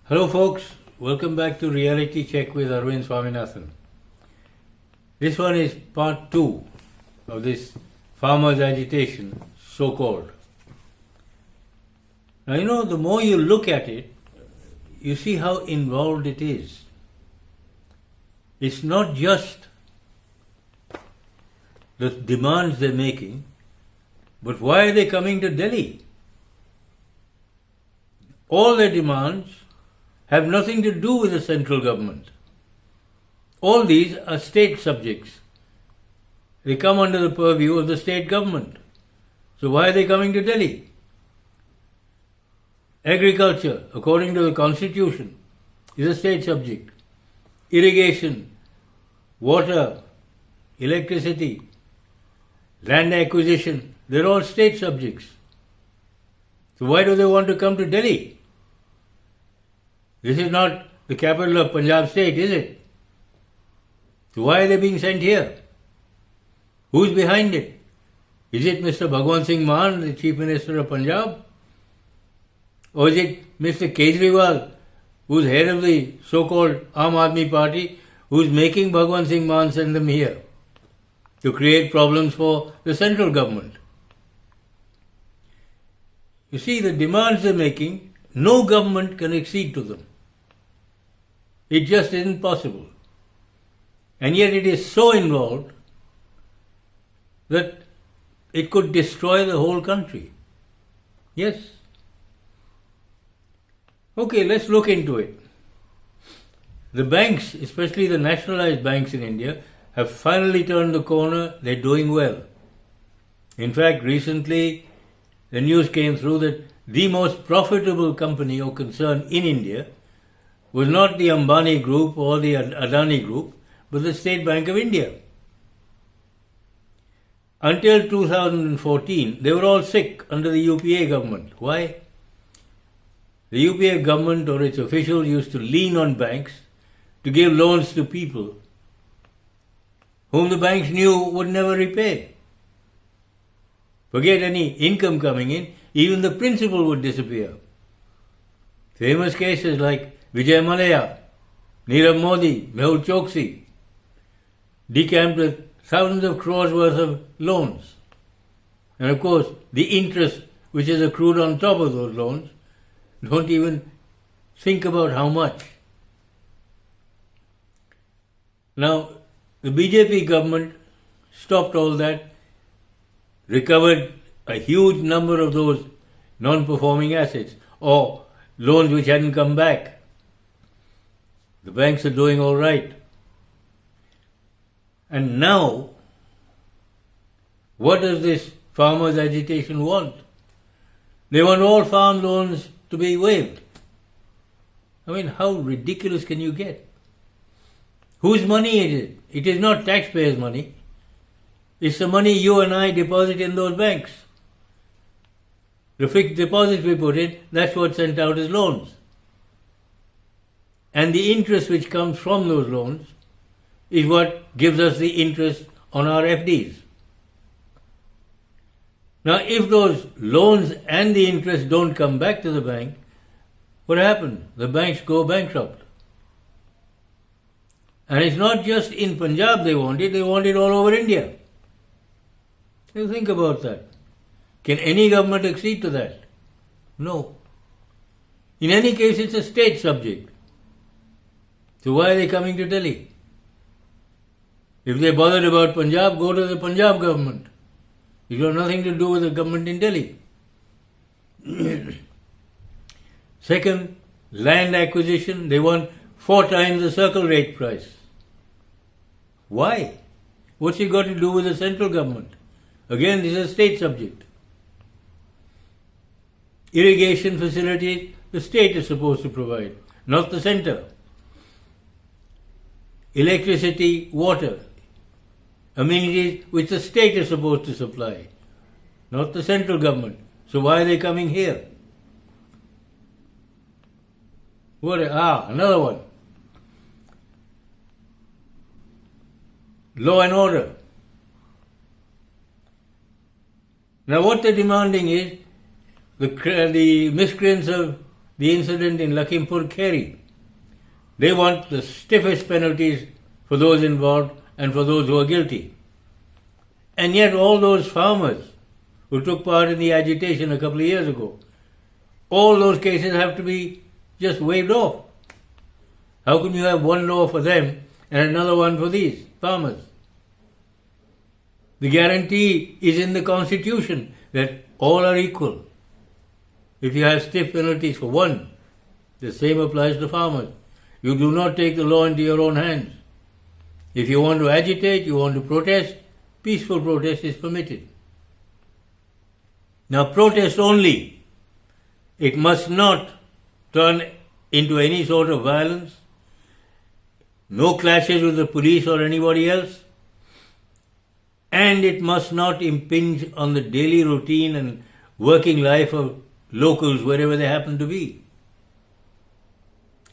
Hello, folks. Welcome back to Reality Check with Arvind Swaminathan. This one is part 2 of this farmers' agitation, so called. Now, the more you look at it, you see how involved it is. It's not just the demands they're making, but why are they coming to Delhi? All their demands have nothing to do with the central government. All these are state subjects. They come under the purview of the state government. So why are they coming to Delhi? Agriculture, according to the constitution, is a state subject. Irrigation, water, electricity, land acquisition, they're all state subjects. So why do they want to come to Delhi? This is not the capital of Punjab state, is it? So why are they being sent here? Who's behind it? Is it Mr. Bhagwant Singh Mann, the Chief Minister of Punjab? Or is it Mr. Kejriwal, who's head of the so-called Aam Aadmi Party, who's making Bhagwant Singh Mann send them here to create problems for the central government? You see, the demands they're making, no government can accede to them. It just isn't possible. And yet it is so involved that it could destroy the whole country. Yes. Okay, let's look into it. The banks, especially the nationalized banks in India, have finally turned the corner. They're doing well. In fact, recently the news came through that the most profitable company or concern in India was not the Ambani Group or the Adani Group, but the State Bank of India. Until 2014, they were all sick under the UPA government. Why? The UPA government or its officials used to lean on banks to give loans to people whom the banks knew would never repay. Forget any income coming in, even the principal would disappear. Famous cases like Vijay Mallya, Nirav Modi, Mehul Choksi, decamped with thousands of crores worth of loans. And of course, the interest which is accrued on top of those loans, don't even think about how much. Now, the BJP government stopped all that, recovered a huge number of those non-performing assets or loans which hadn't come back. The banks are doing all right. And now, what does this farmers' agitation want? They want all farm loans to be waived. I mean, how ridiculous can you get? Whose money is it? It is not taxpayers' money. It's the money you and I deposit in those banks. The fixed deposits we put in, that's what's sent out as loans. And the interest which comes from those loans is what gives us the interest on our FDs. Now, if those loans and the interest don't come back to the bank, what happens? The banks go bankrupt. And it's not just in Punjab they want it all over India. You think about that. Can any government accede to that? No. In any case, it's a state subject. So why are they coming to Delhi? If they're bothered about Punjab, go to the Punjab government. It's got nothing to do with the government in Delhi. Second, land acquisition. They want 4 times the circle rate price. Why? What's it got to do with the central government? Again, this is a state subject. Irrigation facilities, the state is supposed to provide, not the center. Electricity, water, amenities which the state is supposed to supply, not the central government. So why are they coming here? Another one. Law and order. Now what they're demanding is the miscreants have the incident in Lakhimpur Kheri. They want the stiffest penalties for those involved and for those who are guilty. And yet all those farmers who took part in the agitation a couple of years ago, all those cases have to be just waved off. How can you have one law for them and another one for these farmers? The guarantee is in the Constitution that all are equal. If you have stiff penalties for one, the same applies to farmers. You do not take the law into your own hands. If you want to agitate, you want to protest, peaceful protest is permitted. Now protest only. It must not turn into any sort of violence. No clashes with the police or anybody else. And it must not impinge on the daily routine and working life of locals wherever they happen to be.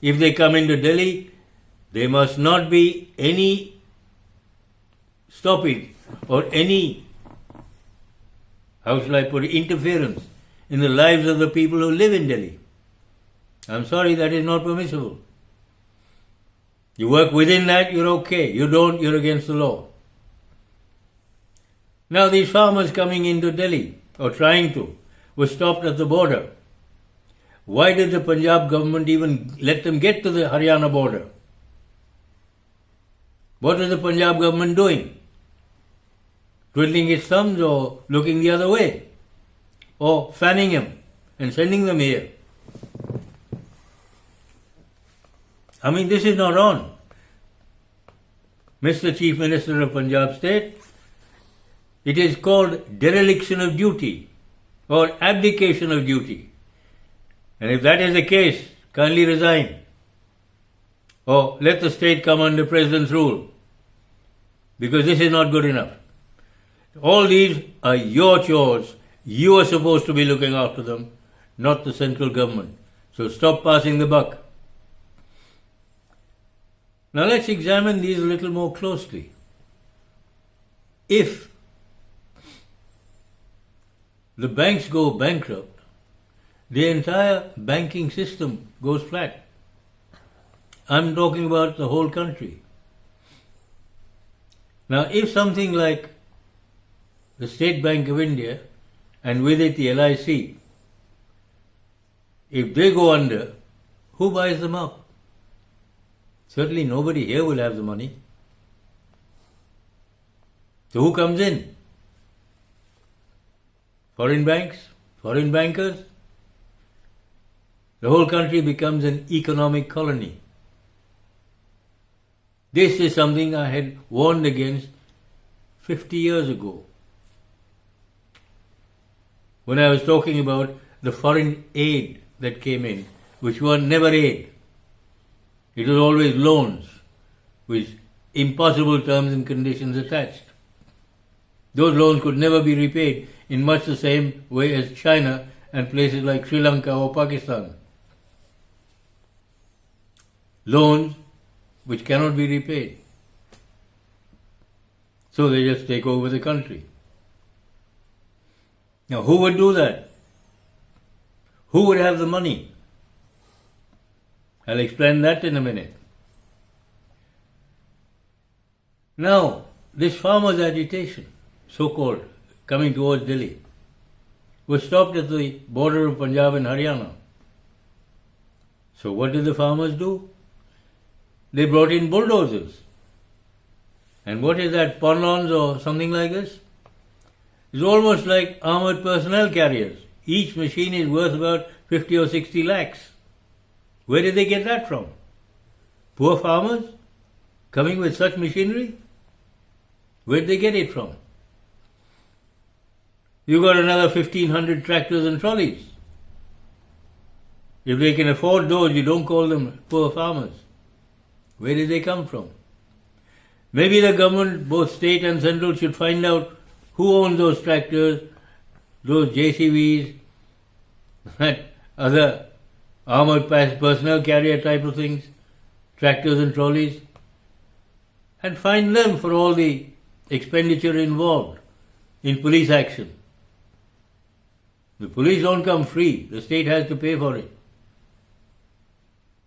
If they come into Delhi, there must not be any stoppage or any, how shall I put it, interference in the lives of the people who live in Delhi. I'm sorry, that is not permissible. You work within that, you're okay. You don't, you're against the law. Now these farmers coming into Delhi, or trying to, were stopped at the border. Why did the Punjab government even let them get to the Haryana border? What is the Punjab government doing? Twiddling its thumbs or looking the other way? Or fanning him and sending them here? I mean, this is not on. Mr. Chief Minister of Punjab State, it is called dereliction of duty or abdication of duty. And if that is the case, kindly resign. Or let the state come under President's rule. Because this is not good enough. All these are your chores. You are supposed to be looking after them, not the central government. So stop passing the buck. Now let's examine these a little more closely. If the banks go bankrupt, the entire banking system goes flat. I'm talking about the whole country. Now, if something like the State Bank of India and with it the LIC, if they go under, who buys them up? Certainly nobody here will have the money. So who comes in? Foreign banks? Foreign bankers? The whole country becomes an economic colony. This is something I had warned against 50 years ago, when I was talking about the foreign aid that came in, which were never aid. It was always loans with impossible terms and conditions attached. Those loans could never be repaid in much the same way as China and places like Sri Lanka or Pakistan. Loans which cannot be repaid. So they just take over the country. Now who would do that? Who would have the money? I'll explain that in a minute. Now, this farmers' agitation, so-called, coming towards Delhi, was stopped at the border of Punjab and Haryana. So what did the farmers do? They brought in bulldozers. And what is that, ponlons or something like this? It's almost like armored personnel carriers. Each machine is worth about 50 or 60 lakhs. Where did they get that from? Poor farmers coming with such machinery? Where did they get it from? You got another 1,500 tractors and trolleys. If they can afford those, you don't call them poor farmers. Where did they come from? Maybe the government, both state and central, should find out who owns those tractors, those JCBs, and other armored personnel carrier type of things, tractors and trolleys, and fine them for all the expenditure involved in police action. The police don't come free. The state has to pay for it.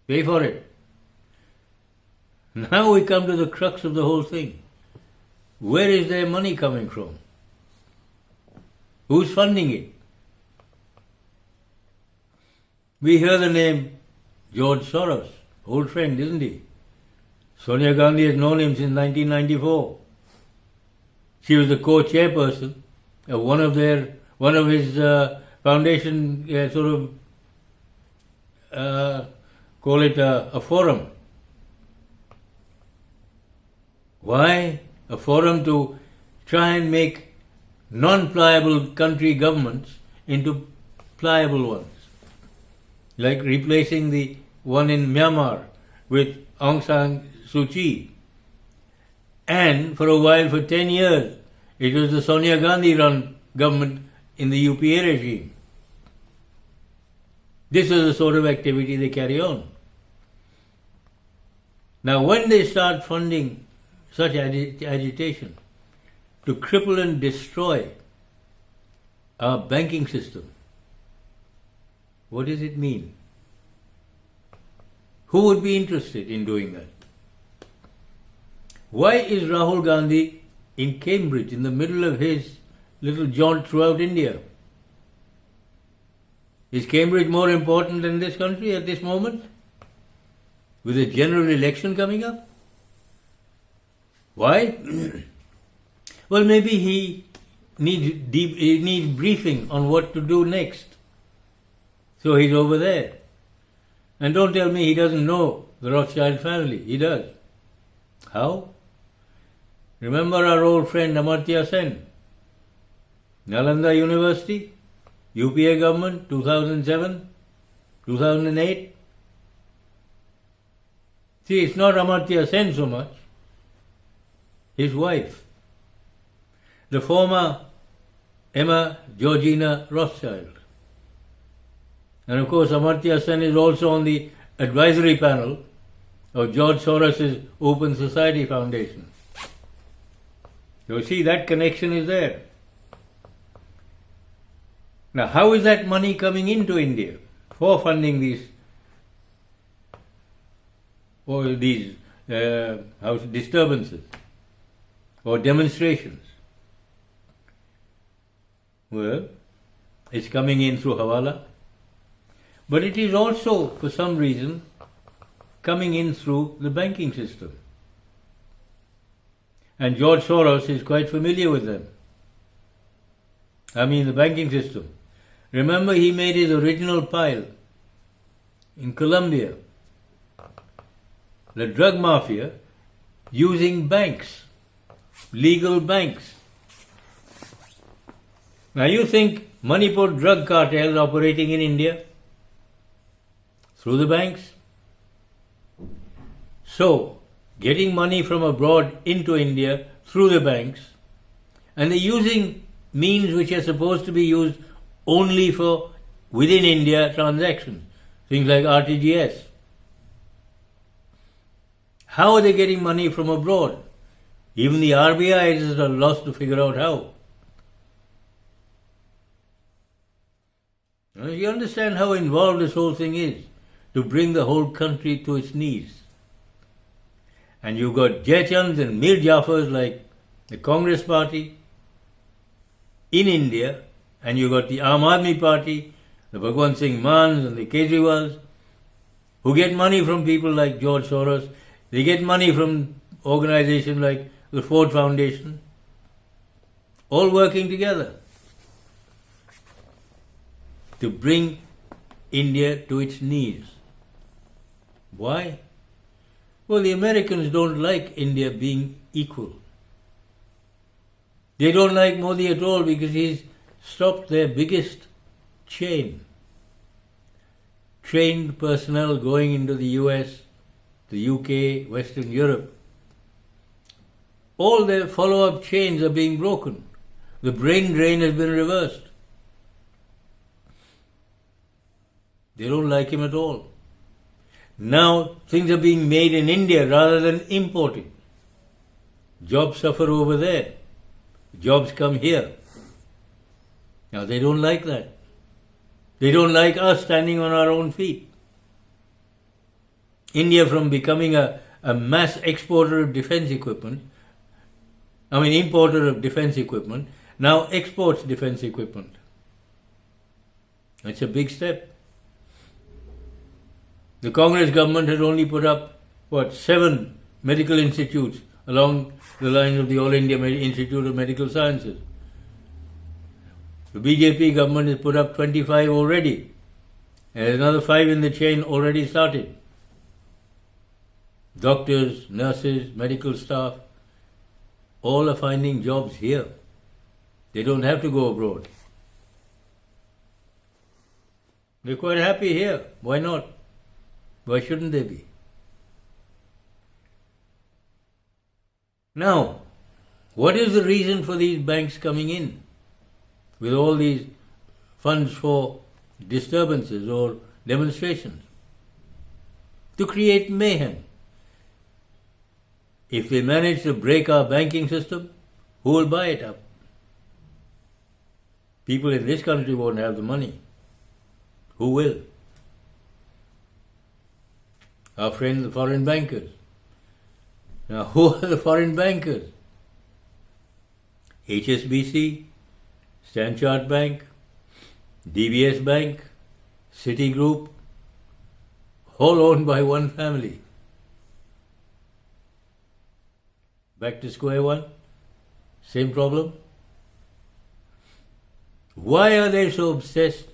Pay for it. Now we come to the crux of the whole thing. Where is their money coming from? Who's funding it? We hear the name George Soros, old friend, isn't he? Sonia Gandhi has known him since 1994. She was the co-chairperson of one of his foundation call it a forum. Why? A forum to try and make non-pliable country governments into pliable ones. Like replacing the one in Myanmar with Aung San Suu Kyi. And for a while, for 10 years, it was the Sonia Gandhi run government in the UPA regime. This is the sort of activity they carry on. Now, when they start funding such agitation to cripple and destroy our banking system, what does it mean? Who would be interested in doing that? Why is Rahul Gandhi in Cambridge in the middle of his little jaunt throughout India? Is Cambridge more important than this country at this moment? With a general election coming up? Why? Well, maybe he needs briefing on what to do next. So he's over there. And don't tell me he doesn't know the Rothschild family. He does. How? Remember our old friend Amartya Sen? Nalanda University, UPA government, 2007, 2008. See, it's not Amartya Sen so much. His wife, the former Emma Georgina Rothschild. And of course, Amartya Sen is also on the advisory panel of George Soros' Open Society Foundation. You see, that connection is there. Now, how is that money coming into India for funding these disturbances or demonstrations? Well, it's coming in through Hawala, but it is also, for some reason, coming in through the banking system. And George Soros is quite familiar with them. I mean, the banking system. Remember, he made his original pile in Colombia, the drug mafia, using banks, legal banks. Now you think Manipur drug cartel operating in India through the banks? So, getting money from abroad into India through the banks, and they're using means which are supposed to be used only for within India transactions, things like RTGS. How are they getting money from abroad? Even the RBI is at a loss to figure out how. Now, you understand how involved this whole thing is to bring the whole country to its knees. And you've got Jaychands and Mir Jafars like the Congress party in India, and you've got the Aam Aadmi party, the Bhagwant Singh Mans and the Kejriwals, who get money from people like George Soros. They get money from organizations like the Ford Foundation, all working together to bring India to its knees. Why? Well, the Americans don't like India being equal. They don't like Modi at all because he's stopped their biggest chain. Trained personnel going into the US, the UK, Western Europe. All their follow-up chains are being broken. The brain drain has been reversed. They don't like him at all. Now things are being made in India rather than imported. Jobs suffer over there. Jobs come here. Now they don't like that. They don't like us standing on our own feet. India from becoming a mass exporter of defense equipment, importer of defense equipment, now exports defense equipment. That's a big step. The Congress government had only put up, 7 medical institutes along the lines of the All India Institute of Medical Sciences. The BJP government has put up 25 already. And there's another 5 in the chain already started. Doctors, nurses, medical staff, all are finding jobs here. They don't have to go abroad. They're quite happy here. Why not? Why shouldn't they be? Now, what is the reason for these banks coming in with all these funds for disturbances or demonstrations? To create mayhem. If they manage to break our banking system, who will buy it up? People in this country won't have the money. Who will? Our friends, the foreign bankers. Now, who are the foreign bankers? HSBC, Standard Chartered Bank, DBS Bank, Citigroup, all owned by one family. Back to square one, same problem. Why are they so obsessed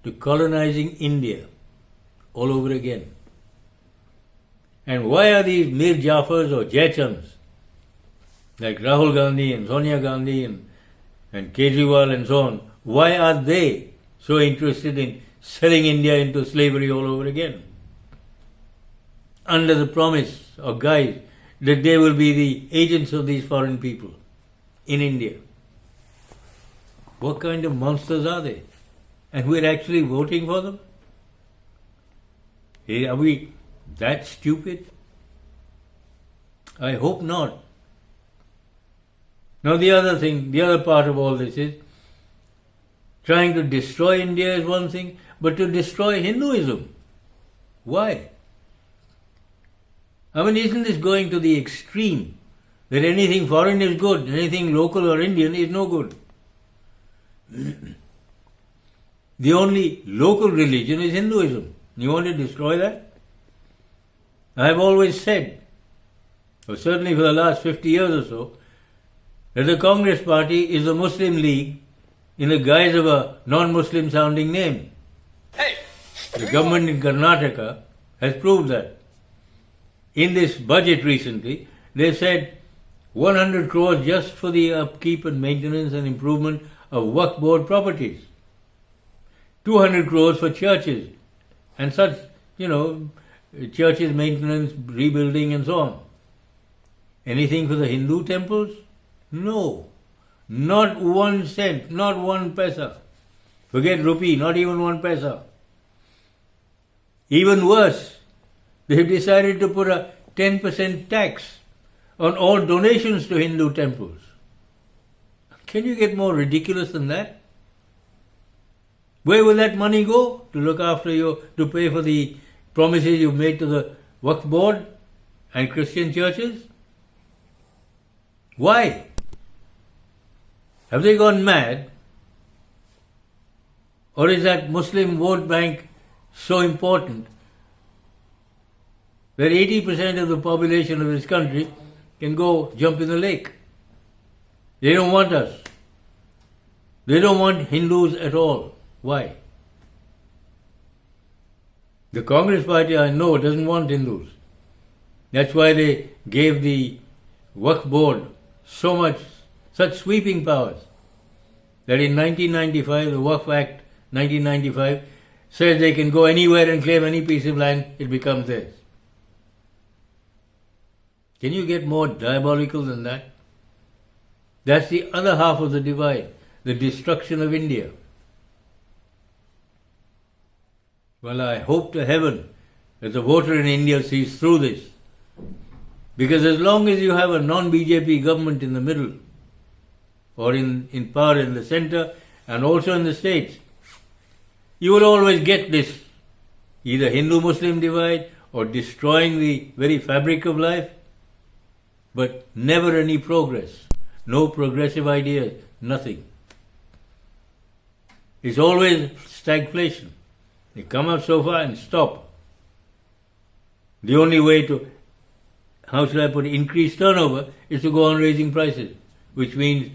to colonizing India all over again? And why are these Mir Jafars or Jaichans, like Rahul Gandhi and Sonia Gandhi and Kejriwal and so on, why are they so interested in selling India into slavery all over again? Under the promise or guise that they will be the agents of these foreign people in India. What kind of monsters are they? And we're actually voting for them? Are we that stupid? I hope not. Now the other part of all this is trying to destroy India is one thing, but to destroy Hinduism. Why? Isn't this going to the extreme that anything foreign is good, anything local or Indian is no good? The only local religion is Hinduism. You want to destroy that? I have always said, or certainly for the last 50 years or so, that the Congress Party is a Muslim League in the guise of a non-Muslim sounding name. The government in Karnataka has proved that. In this budget recently, they said 100 crores just for the upkeep and maintenance and improvement of Waqf Board properties. 200 crores for churches and such, churches maintenance, rebuilding and so on. Anything for the Hindu temples? No. Not 1 cent, not 1 paisa. Forget rupee, not even 1 paisa. Even worse, they've decided to put a 10% tax on all donations to Hindu temples. Can you get more ridiculous than that? Where will that money go? To look after to pay for the promises you've made to the Waqf Board and Christian churches? Why? Have they gone mad? Or is that Muslim vote bank so important that 80% of the population of this country can go jump in the lake? They don't want us. They don't want Hindus at all. Why? The Congress Party, I know, doesn't want Hindus. That's why they gave the Waqf Board such sweeping powers that in 1995, the Waqf Act 1995 says they can go anywhere and claim any piece of land, it becomes theirs. Can you get more diabolical than that? That's the other half of the divide, the destruction of India. Well, I hope to heaven that the voter in India sees through this. Because as long as you have a non-BJP government in the middle, or in power in the center, and also in the states, you will always get this, either Hindu-Muslim divide or destroying the very fabric of life, but never any progress. No progressive ideas, nothing. It's always stagflation. They come up so far and stop. The only way to, how should I put it, increase turnover is to go on raising prices, which means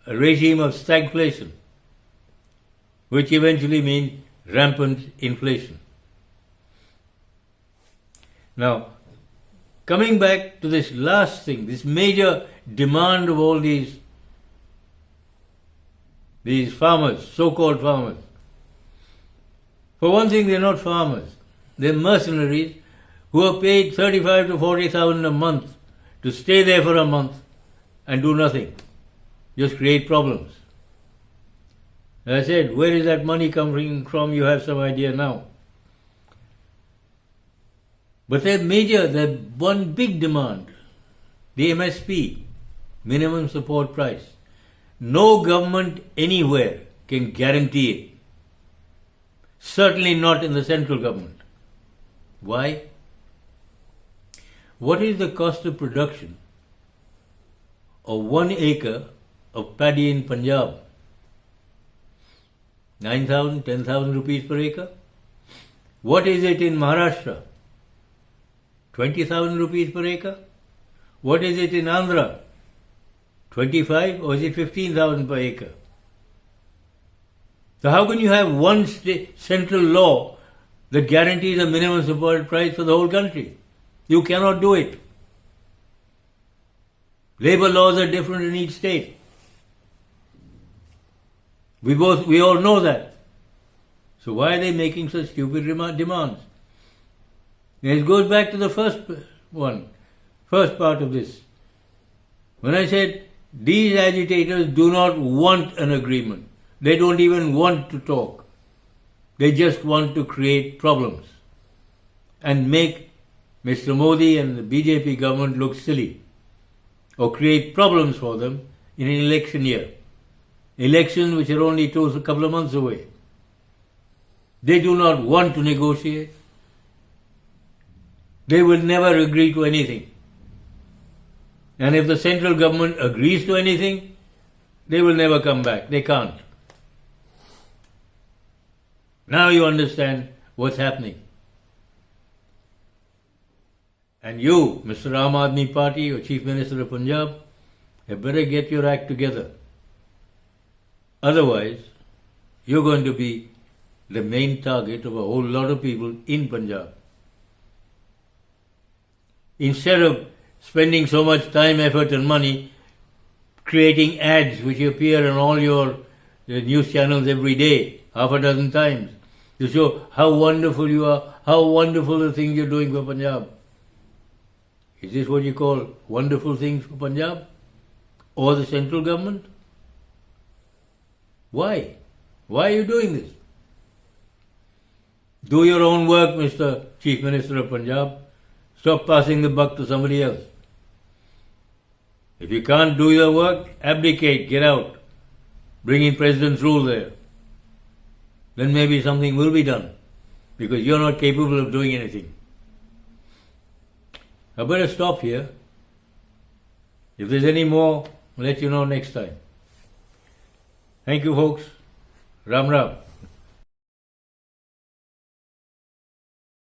a regime of stagflation, which eventually means rampant inflation. Now, coming back to this last thing, this major demand of all these farmers, so-called farmers. For one thing, they're not farmers. They're mercenaries who are paid 35 to 40,000 a month to stay there for a month and do nothing. Just create problems. As I said, where is that money coming from? You have some idea now. But there's one big demand, the MSP, minimum support price. No government anywhere can guarantee it. Certainly not in the central government. Why? What is the cost of production of 1 acre of paddy in Punjab? 9,000, 10,000 rupees per acre? What is it in Maharashtra? 20,000 rupees per acre? What is it in Andhra? 25 or is it 15,000 per acre? So how can you have one central law that guarantees a minimum support price for the whole country? You cannot do it. Labor laws are different in each state. We all know that. So why are they making such stupid demands? And it goes back to the first part of this. When I said these agitators do not want an agreement, they don't even want to talk. They just want to create problems and make Mr. Modi and the BJP government look silly or create problems for them in an election year. Elections which are only a couple of months away. They do not want to negotiate. They will never agree to anything. And if the central government agrees to anything, they will never come back. They can't. Now you understand what's happening. And you, Mr. Aam Aadmi Party or Chief Minister of Punjab, have better get your act together. Otherwise, you're going to be the main target of a whole lot of people in Punjab. Instead of spending so much time, effort and money creating ads which appear on all your news channels every day, half a dozen times, to show how wonderful you are, how wonderful the things you're doing for Punjab. Is this what you call wonderful things for Punjab? Or the central government? Why? Why are you doing this? Do your own work, Mr. Chief Minister of Punjab. Stop passing the buck to somebody else. If you can't do your work, abdicate, get out. Bring in President's rule there. Then maybe something will be done. Because you're not capable of doing anything. I better stop here. If there's any more, I'll let you know next time. Thank you, folks. Ram Ram.